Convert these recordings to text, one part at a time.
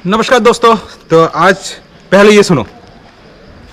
नमस्कार दोस्तों। तो आज पहले ये सुनो।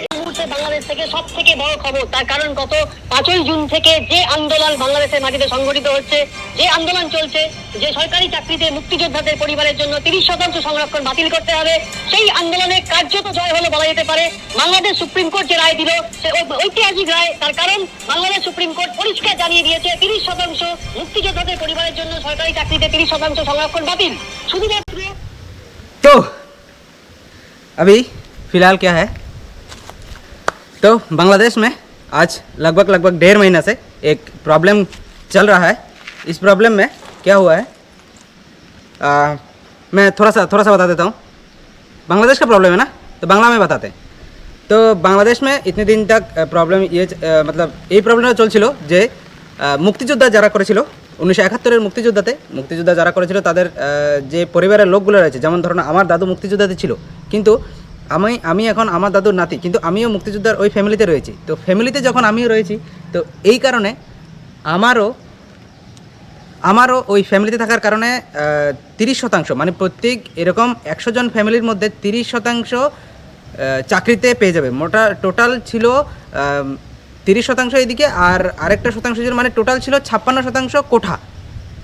এই মুহূর্তে বাংলাদেশ থেকে সব থেকে বড় খবর, তার কারণ গত 5ই জুন থেকে যে আন্দোলন বাংলাদেশের মাটিতে সংগঠিত হচ্ছে, যে আন্দোলন চলছে, যে সরকারি চাকরিতে মুক্তিযোদ্ধাদের পরিবারের জন্য 30% সংরক্ষণ বাতিল করতে হবে, সেই আন্দোলনে কার্যত জয় হলো বলা যেতে পারে। বাংলাদেশ সুপ্রিম কোর্ট যে রায় দিল, সে ঐতিহাসিক রায়। তার কারণ বাংলাদেশ সুপ্রিম কোর্ট পরিষ্কার জানিয়ে দিয়েছে 30% মুক্তিযোদ্ধাদের পরিবারের জন্য সরকারি চাকরিতে 30% সংরক্ষণ বাতিল। শুধুমাত্র तो अभी फ़िलहाल क्या है, तो बांग्लादेश में आज लगभग 1.5 महीना से एक प्रॉब्लम चल रहा है। इस प्रॉब्लम में क्या हुआ है, मैं थोड़ा सा बता देता हूँ। बांग्लादेश का प्रॉब्लम है ना, तो बांग्ला में बताते हैं। तो बांग्लादेश में इतने दिन तक प्रॉब्लम ये मतलब এই প্রবলেমটা চলছিল যে মুক্তিযোদ্ধা যারা করেছিল 1971-এর মুক্তিযোদ্ধা যারা করেছিল তাদের যে পরিবারের লোকগুলো রয়েছে, যেমন ধরুন আমার দাদু মুক্তিযোদ্ধাতে ছিল, কিন্তু আমি এখন আমার দাদুর নাতি, কিন্তু আমিও মুক্তিযোদ্ধার ওই ফ্যামিলিতে রয়েছি। তো ফ্যামিলিতে যখন আমিও রয়েছি, তো এই কারণে আমারও ওই ফ্যামিলিতে থাকার কারণে 30% মানে প্রত্যেক এরকম 100 জন ফ্যামিলির মধ্যে 30% চাকরিতে পেয়ে যাবে। মোটা টোটাল ছিল 30% এদিকে, আর আরেকটা শতাংশ ছিল, মানে টোটাল ছিল 56%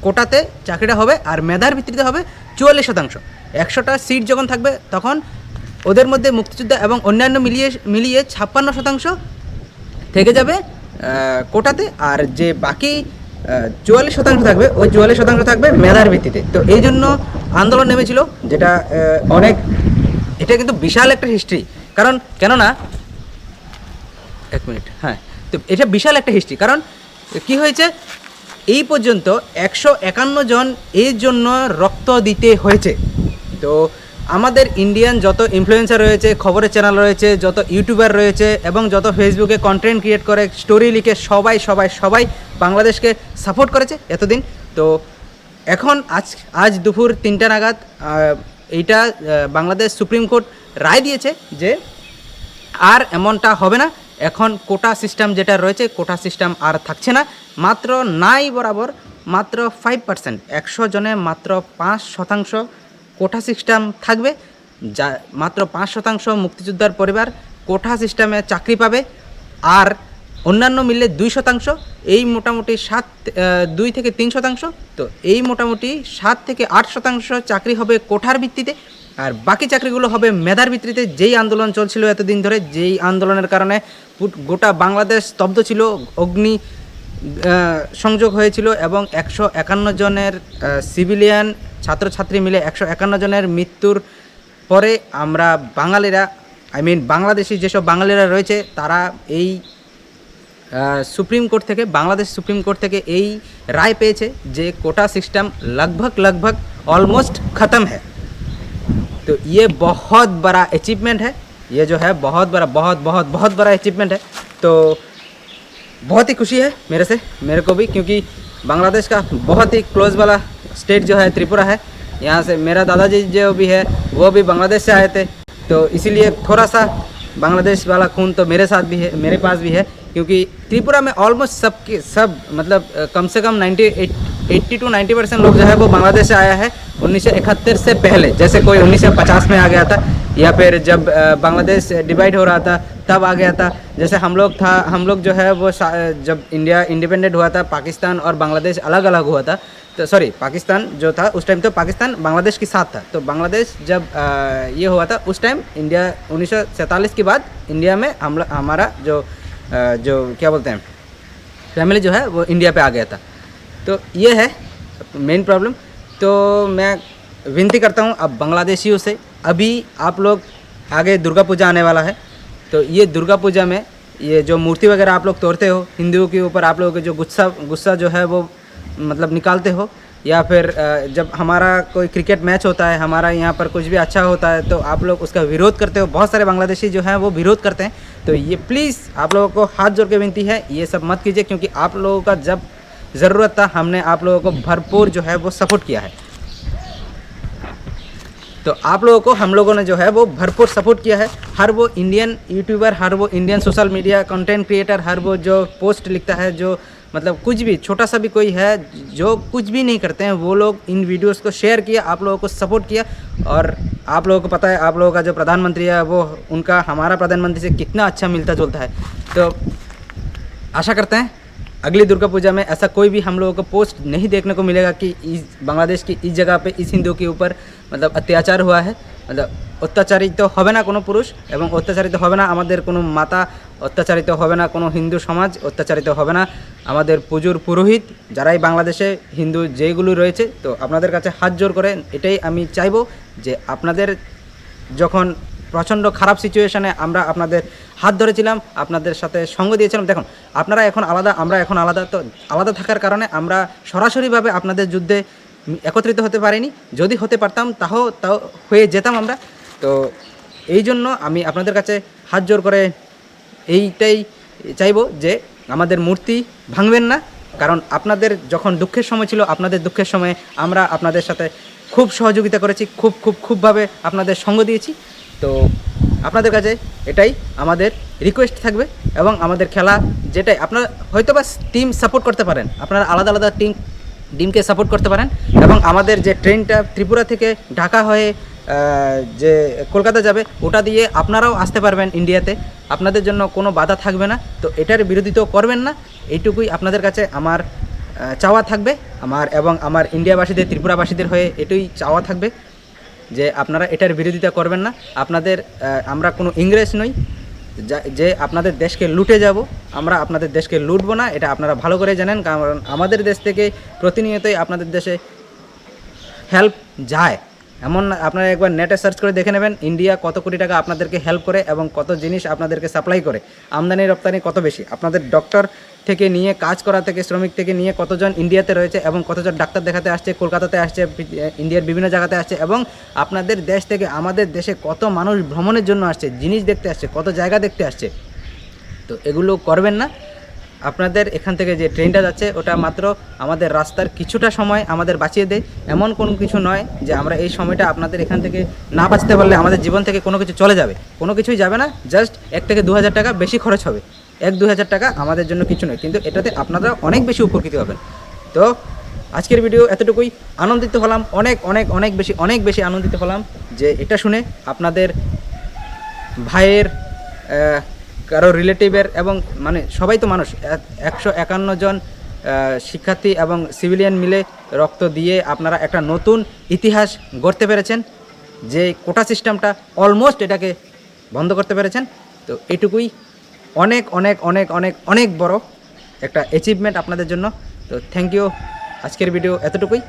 কোটাতে চাকরিটা হবে, আর মেধার ভিত্তিতে হবে 44%। 100টা সিট যখন থাকবে তখন ওদের মধ্যে মুক্তিযোদ্ধা এবং অন্যান্য মিলিয়ে 56% থেকে যাবে কোটাতে, আর যে বাকি 44% থাকবে, ওই 44% থাকবে মেধার ভিত্তিতে। তো এই জন্য আন্দোলন নেমেছিল, যেটা এটা কিন্তু বিশাল একটা হিস্ট্রি। কেননা এক মিনিট, হ্যাঁ, তো এটা বিশাল একটা হিস্ট্রি। কারণ কি হয়েছে, এই পর্যন্ত 151 জন এর জন্য রক্ত দিতে হয়েছে। তো আমাদের ইন্ডিয়ান যত ইনফ্লুয়েন্সার রয়েছে, খবরের চ্যানেল রয়েছে, যত ইউটিউবার রয়েছে এবং যত ফেসবুকে কন্টেন্ট ক্রিয়েট করে, স্টোরি লিখে সবাই বাংলাদেশকে সাপোর্ট করেছে এতদিন। তো এখন আজ দুপুর 3টা নাগাদ এইটা বাংলাদেশ সুপ্রিম কোর্ট রায় দিয়েছে যে আর এমনটা হবে না। এখন কোটা সিস্টেম যেটা রয়েছে, কোটা সিস্টেম আর থাকছে না। মাত্র নাই বরাবর মাত্র 5%, 100 জনে মাত্র 5% কোটা সিস্টেম থাকবে। যা মাত্র 5% মুক্তিযোদ্ধার পরিবার কোটা সিস্টেমে চাকরি পাবে, আর অন্যান্য মিললে 2%। এই মোটামুটি 2 থেকে 3%। তো এই মোটামুটি 7 থেকে 8% চাকরি হবে কোঠার ভিত্তিতে, আর বাকি চাকরিগুলো হবে মেধার ভিত্তিতে। যেই আন্দোলন চলছিল এতদিন ধরে, যেই আন্দোলনের কারণে গোটা বাংলাদেশ স্তব্ধ ছিল, অগ্নি সংযোগ হয়েছিল, এবং 151 জনের সিভিলিয়ান ছাত্রছাত্রী মিলে 151 জনের মৃত্যুর পরে আমরা বাঙালিরা, বাংলাদেশি যেসব বাঙালিরা রয়েছে, তারা এই বাংলাদেশ সুপ্রিম কোর্ট থেকে এই রায় পেয়েছে যে কোটা সিস্টেম लगभग ऑलमोस्ट ख़त्म है। तो ये बहुत बड़ा अचीवमेंट है, ये जो है बहुत बड़ा अचीवमेंट है। तो बहुत ही खुशी है मेरे को भी, क्योंकि बांग्लादेश का बहुत ही क्लोज वाला स्टेट जो है त्रिपुरा है। यहाँ से मेरा दादाजी जो भी है वो भी बांग्लादेश से आए थे, तो इसीलिए थोड़ा सा बांग्लादेश वाला खून तो मेरे साथ भी है, मेरे पास भी है। क्योंकि त्रिपुरा में ऑलमोस्ट सब मतलब कम से कम 80 to 90% लोग जो है वो बांग्लादेश से आया है 1971 से पहले। जैसे कोई 1950 में आ गया था, या फिर जब बांग्लादेश डिवाइड हो रहा था तब आ गया था। जैसे हम लोग जो है वो जब इंडिया इंडिपेंडेंट हुआ था, पाकिस्तान और बांग्लादेश अलग अलग हुआ था। तो सॉरी, पाकिस्तान जो था उस टाइम, तो पाकिस्तान बांग्लादेश के साथ था। तो बांग्लादेश जब ये हुआ था उस टाइम, इंडिया 1947 के बाद इंडिया में हमारा जो क्या बोलते हैं फैमिली जो है वो इंडिया पे आ गया था। तो ये है मेन प्रॉब्लम। तो मैं विनती करता हूँ अब बांग्लादेशियों से, अभी आप लोग आगे दुर्गा पूजा आने वाला है, तो ये दुर्गा पूजा में ये जो मूर्ति वगैरह आप लोग तोड़ते हो, हिंदुओं के ऊपर आप लोगों के जो गुस्सा जो है वो मतलब निकालते हो, या फिर जब हमारा कोई क्रिकेट मैच होता है, हमारा यहाँ पर कुछ भी अच्छा होता है, तो आप लोग उसका विरोध करते हो। बहुत सारे बांग्लादेशी जो हैं वो विरोध करते हैं। तो ये प्लीज़ आप लोगों को हाथ जोड़ के विनती है, ये सब मत कीजिए, क्योंकि आप लोगों का जब ज़रूरत था हमने आप लोगों को भरपूर जो है वो सपोर्ट किया है। तो आप लोगों को हम लोगों ने जो है वो भरपूर सपोर्ट किया है। हर वो इंडियन यूट्यूबर, हर वो Indian social media content creator, हर वो जो पोस्ट लिखता है, जो मतलब कुछ भी छोटा सा भी कोई है जो कुछ भी नहीं करते हैं, वो लोग इन वीडियोस को शेयर किया, आप लोगों को सपोर्ट किया। और आप लोगों को पता है, आप लोगों का जो प्रधानमंत्री है वो उनका हमारा प्रधानमंत्री से कितना अच्छा मिलता जुलता है। तो आशा करते हैं अगली दुर्गा पूजा में ऐसा कोई भी हम लोगों को पोस्ट नहीं देखने को मिलेगा कि बांग्लादेश की इस जगह पे इस हिंदू के ऊपर मतलब अत्याचार हुआ है। मतलब অত্যাচারিত হবে না কোনো পুরুষ এবং অত্যাচারিত হবে না আমাদের কোনো মাতা, অত্যাচারিত হবে না কোনো হিন্দু সমাজ, অত্যাচারিত হবে না আমাদের পুজোর পুরোহিত যারাই বাংলাদেশে হিন্দু যেগুলো রয়েছে। তো আপনাদের কাছে হাত জোর করে এটাই আমি চাইবো যে আপনাদের যখন প্রচণ্ড খারাপ সিচুয়েশানে আমরা আপনাদের হাত ধরেছিলাম, আপনাদের সাথে সঙ্গ দিয়েছিলাম, দেখুন আপনারা এখন আলাদা, আমরা এখন আলাদা। তো আলাদা থাকার কারণে আমরা সরাসরিভাবে আপনাদের যুদ্ধে একত্রিত হতে পারিনি। যদি হতে পারতাম তাও হয়ে যেতাম আমরা। তো এই জন্য আমি আপনাদের কাছে হাত জোর করে এইটাই চাইবো যে আমাদের মূর্তি ভাঙবেন না। কারণ আপনাদের যখন দুঃখের সময় ছিল, আপনাদের দুঃখের সময়ে আমরা আপনাদের সাথে খুব সহযোগিতা করেছি, খুবভাবে আপনাদের সঙ্গ দিয়েছি। তো আপনাদের কাছে এটাই আমাদের রিকোয়েস্ট থাকবে। এবং আমাদের খেলা যেটাই আপনারা হয়তো বা টিম সাপোর্ট করতে পারেন, আপনারা আলাদা আলাদা টিমকে সাপোর্ট করতে পারেন। এবং আমাদের যে ট্রেনটা ত্রিপুরা থেকে ঢাকা হয়ে যে কলকাতা যাবে, ওটা দিয়ে আপনারাও আসতে পারবেন ইন্ডিয়াতে, আপনাদের জন্য কোনো বাধা থাকবে না। তো এটার বিরোধিতাও করবেন না, এইটুকুই আপনাদের কাছে আমার চাওয়া থাকবে। আমার ইন্ডিয়াবাসীদের, ত্রিপুরাবাসীদের হয়ে এটাই চাওয়া থাকবে যে আপনারা এটার বিরোধিতা করবেন না। আপনাদের আমরা কোনো ইংরেজ নই যে আপনাদের দেশকে লুটে যাব, আমরা আপনাদের দেশকে লুটবো না, এটা আপনারা ভালো করে জানেন। কারণ আমাদের দেশ থেকে প্রতিনিয়তই আপনাদের দেশে হেল্প যায়। এমন আপনারা একবার নেটে সার্চ করে দেখে নেবেন ইন্ডিয়া কত কোটি টাকা আপনাদেরকে হেল্প করে এবং কত জিনিস আপনাদেরকে সাপ্লাই করে, আমদানি রপ্তানি কত বেশি। আপনাদের ডক্টর থেকে নিয়ে, কাজ করা থেকে, শ্রমিক থেকে নিয়ে কতজন ইন্ডিয়াতে রয়েছে এবং কতজন ডাক্তার দেখাতে আসছে, কলকাতাতে আসছে, ইন্ডিয়ার বিভিন্ন জায়গাতে আসছে। এবং আপনাদের দেশ থেকে আমাদের দেশে কত মানুষ ভ্রমণের জন্য আসছে, জিনিস দেখতে আসছে, কত জায়গা দেখতে আসছে। তো এগুলো করবেন না। আপনাদের এখান থেকে যে ট্রেনটা যাচ্ছে ওটা মাত্র আমাদের রাস্তার কিছুটা সময় আমাদের বাঁচিয়ে দেয়, এমন কোনো কিছু নয় যে আমরা এই সময়টা আপনাদের এখান থেকে না বাঁচতে পারলে আমাদের জীবন থেকে কোনো কিছু চলে যাবে, কোনো কিছুই যাবে না। জাস্ট 1 থেকে 2,000 টাকা বেশি খরচ হবে, 1-2 হাজার টাকা আমাদের জন্য কিছু নয়, কিন্তু এটাতে আপনারা অনেক বেশি উপকৃত হবেন। তো আজকের ভিডিও এতটুকুই। আনন্দিত হলাম, অনেক বেশি আনন্দিত হলাম যে এটা শুনে আপনাদের ভাইয়ের কারো রিলেটিভের এবং মানে সবাই তো মানুষ, 151 জন শিক্ষার্থী এবং সিভিলিয়ান মিলে রক্ত দিয়ে আপনারা একটা নতুন ইতিহাস গড়তে পেরেছেন, যে কোটা সিস্টেমটা অলমোস্ট এটাকে বন্ধ করতে পেরেছেন। তো এটুকুই অনেক বড় একটা অ্যাচিভমেন্ট আপনাদের জন্য। তো থ্যাংক ইউ। আজকের ভিডিও এতটুকুই।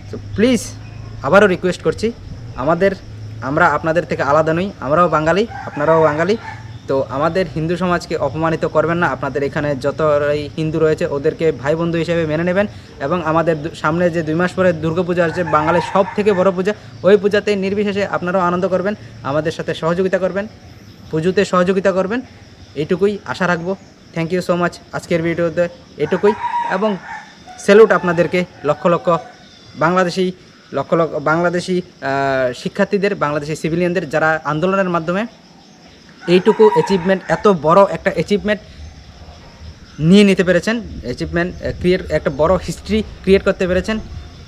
তো প্লিজ আবারও রিকোয়েস্ট করছি, আমরা আপনাদের থেকে আলাদা নই, আমরাও বাঙালি, আপনারাও বাঙালি। তো আমাদের হিন্দু সমাজকে অপমানিত করবেন না। আপনাদের এখানে যতই হিন্দু রয়েছে ওদেরকে ভাই বন্ধু হিসেবে মেনে নেবেন। এবং আমাদের সামনে যে 2 মাস পরে দুর্গাপূজা আসছে, বাঙালির সব থেকে বড় পূজা, ওই পূজাতে নির্বিশেষে আপনারাও আনন্দ করবেন, আমাদের সাথে সহযোগিতা করবেন, পুজোতে সহযোগিতা করবেন, এইটুকুই আশা রাখবো। Thank you so much. আজকের ভিডিওতে এটুকুই। এবং স্যালুট আপনাদেরকে, লক্ষ লক্ষ বাংলাদেশি শিক্ষার্থীদের, বাংলাদেশি সিভিলিয়ানদের যারা আন্দোলনের মাধ্যমে এইটুকু অ্যাচিভমেন্ট, এত বড় একটা অ্যাচিভমেন্ট নিয়ে নিতে পেরেছেন, একটা বড় হিস্ট্রি ক্রিয়েট করতে পেরেছেন।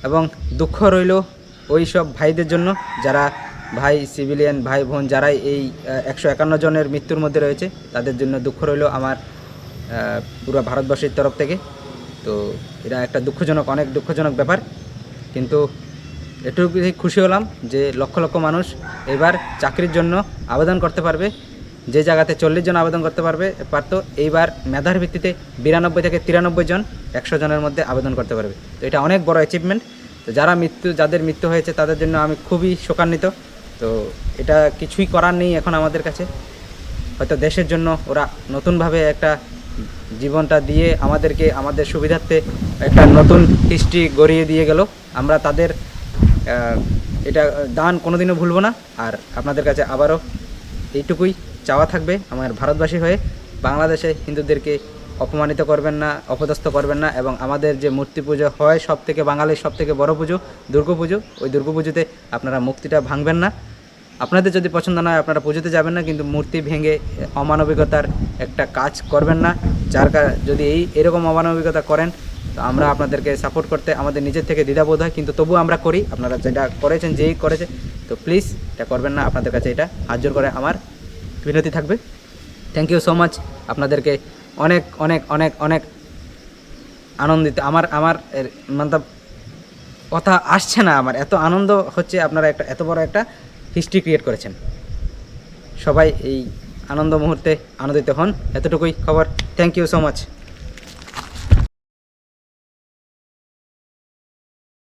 এবং দুঃখ রইল ওই সব ভাইদের জন্য যারা সিভিলিয়ান ভাই বোন যারাই এই 151 জনের মৃত্যুর মধ্যে রয়েছে, তাদের জন্য দুঃখ রইল আমার পুরো ভারতবর্ষের তরফ থেকে। তো এটা একটা অনেক দুঃখজনক ব্যাপার। কিন্তু এটুকু খুশি হলাম যে লক্ষ লক্ষ মানুষ এবার চাকরির জন্য আবেদন করতে পারবে, যে জায়গাতে 40 জন আবেদন করতে পারতো, এইবার মেধার ভিত্তিতে 92 থেকে 93 জন 100 জনের মধ্যে আবেদন করতে পারবে। তো এটা অনেক বড় অ্যাচিভমেন্ট। তো যাদের মৃত্যু হয়েছে তাদের জন্য আমি খুবই শোকান্বিত। তো এটা কিছুই করার নেই এখন আমাদের কাছে। হয়তো দেশের জন্য ওরা নতুনভাবে একটা জীবনটা দিয়ে আমাদের সুবিধার্থে একটা নতুন হিস্ট্রি গড়িয়ে দিয়ে গেল। আমরা তাদের এটা দান কোনোদিনও ভুলব না। আর আপনাদের কাছে আবারও এইটুকুই চাওয়া থাকবে, আমার ভারতবাসী হয়ে বাংলাদেশে হিন্দুদেরকে অপমানিত করবেন না, অপদস্থ করবেন না। এবং আমাদের যে মূর্তি পুজো হয় বাঙালির সব থেকে বড় পুজো দুর্গাপুজো, ওই দুর্গাপুজোতে আপনারা মূর্তিটা ভাঙবেন না। আপনাদের যদি পছন্দ নয় আপনারা পুজোতে যাবেন না, কিন্তু মূর্তি ভেঙে অমানবিকতার একটা কাজ করবেন না। যদি এরকম অমানবিকতা করেন, তো আমরা আপনাদেরকে সাপোর্ট করতে আমাদের নিজের থেকে দ্বিধাবোধ হয়, কিন্তু তবুও আমরা করি। আপনারা যেটা করেছেন, যেই করেছে, তো প্লিজ এটা করবেন না। আপনাদের কাছে এটা হাত জোর করে আমার বিনতি থাকবে। Thank you so much. আপনাদেরকে অনেক অনেক অনেক অনেক আনন্দিত। আমার মানে কথা আসছে না, আমার এত আনন্দ হচ্ছে। আপনারা এত বড় একটা হিস্ট্রি ক্রিয়েট করেছেন। সবাই এই আনন্দ মুহূর্তে আনন্দিত হন, এতটুকুই খবর। Thank you so much.